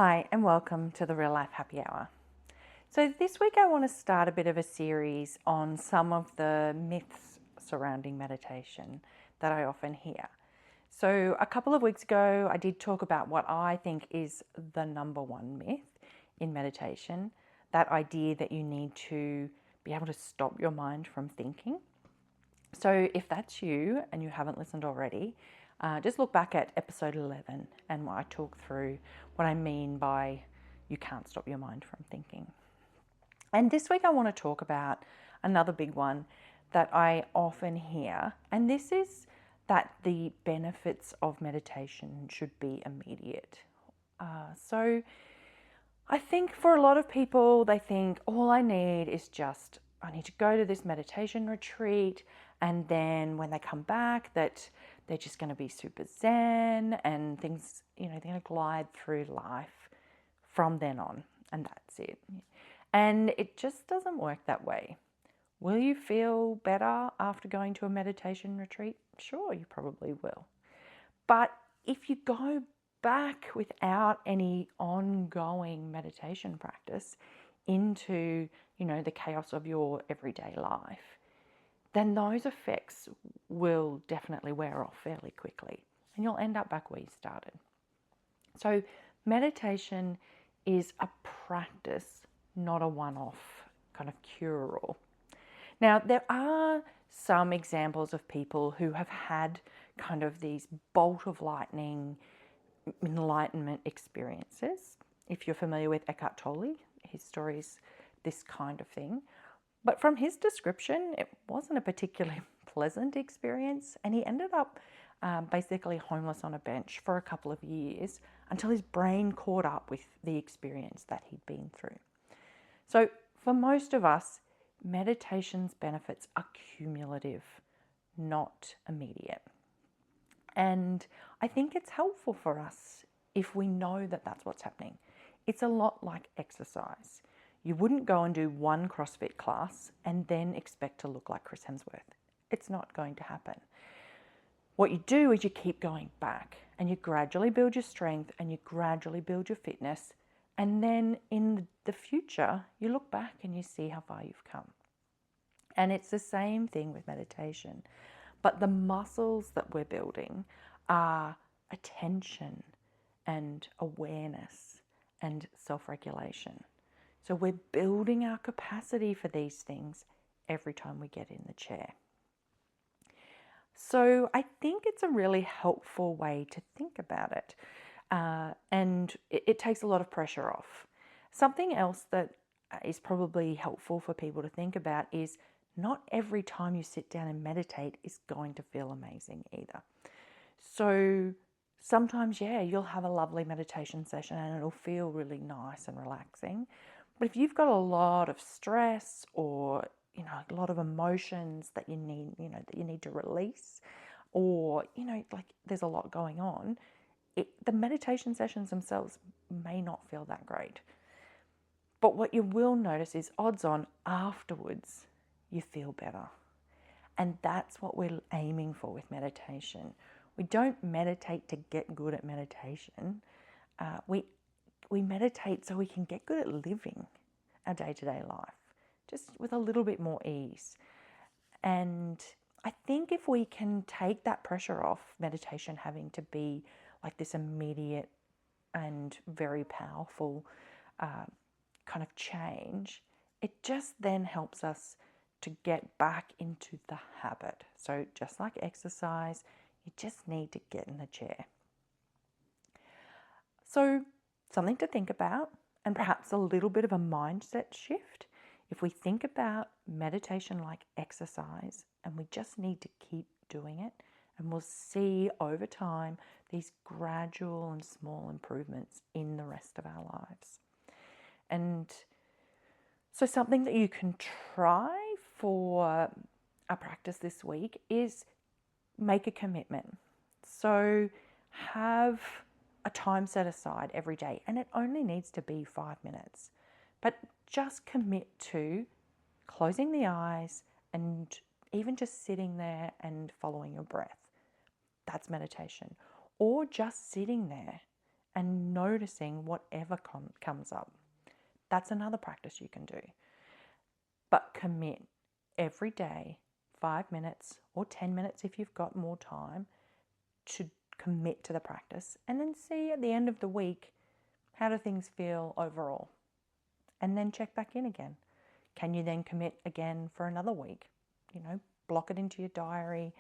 Hi, and welcome to the Real Life Happy Hour. So, this week I want to start a bit of a series on some of the myths surrounding meditation that I often hear. So, a couple of weeks ago, I did talk about what I think is the number one myth in meditation, that idea that you need to be able to stop your mind from thinking. So, if that's you and you haven't listened already, just look back at episode 11 and I talk through what I mean by you can't stop your mind from thinking. And this week I want to talk about another big one that I often hear, and this is that the benefits of meditation should be immediate. So I think for a lot of people, they think all I need is just, I need to go to this meditation retreat, and then when they come back, that they're just going to be super zen and things, they're going to glide through life from then on, and that's it. And it just doesn't work that way. Will you feel better after going to a meditation retreat? Sure, you probably will. But if you go back without any ongoing meditation practice into, the chaos of your everyday life, then those effects will definitely wear off fairly quickly and you'll end up back where you started. So meditation is a practice, not a one-off kind of cure-all. Now, there are some examples of people who have had kind of these bolt of lightning enlightenment experiences. If you're familiar with Eckhart Tolle, his story is this kind of thing. But from his description, it wasn't a particularly pleasant experience, and he ended up basically homeless on a bench for a couple of years until his brain caught up with the experience that he'd been through. So for most of us, meditation's benefits are cumulative, not immediate. And I think it's helpful for us if we know that that's what's happening. It's a lot like exercise. You wouldn't go and do one CrossFit class and then expect to look like Chris Hemsworth. It's not going to happen. What you do is you keep going back and you gradually build your strength and you gradually build your fitness. And then in the future, you look back and you see how far you've come. And it's the same thing with meditation. But the muscles that we're building are attention and awareness and self-regulation. So we're building our capacity for these things every time we get in the chair. So I think it's a really helpful way to think about it. And it takes a lot of pressure off. Something else that is probably helpful for people to think about is not every time you sit down and meditate is going to feel amazing either. So sometimes, you'll have a lovely meditation session and it'll feel really nice and relaxing. But if you've got a lot of stress or, a lot of emotions that you need to release, or, there's a lot going on, the meditation sessions themselves may not feel that great. But what you will notice is odds on afterwards, you feel better. And that's what we're aiming for with meditation. We don't meditate to get good at meditation. We meditate so we can get good at living our day-to-day life, just with a little bit more ease. And I think if we can take that pressure off meditation having to be like this immediate and very powerful kind of change, it just then helps us to get back into the habit. So just like exercise, you just need to get in the chair. So something to think about, and perhaps a little bit of a mindset shift. If we think about meditation like exercise, and we just need to keep doing it, and we'll see over time these gradual and small improvements in the rest of our lives. And so something that you can try for a practice this week is make a commitment. So have a time set aside every day, and it only needs to be 5 minutes. But just commit to closing the eyes and even just sitting there and following your breath. That's meditation. Or just sitting there and noticing whatever comes up. That's another practice you can do. But commit every day, 5 minutes or 10 minutes if you've got more time, to commit to the practice, and then see at the end of the week, how do things feel overall? And then check back in again. Can you then commit again for another week? Block it into your diary,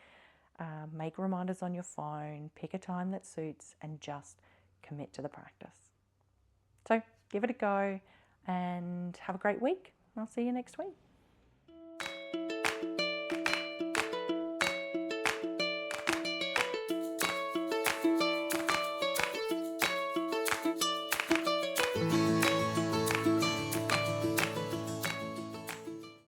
make reminders on your phone, pick a time that suits, and just commit to the practice. So give it a go and have a great week. I'll see you next week.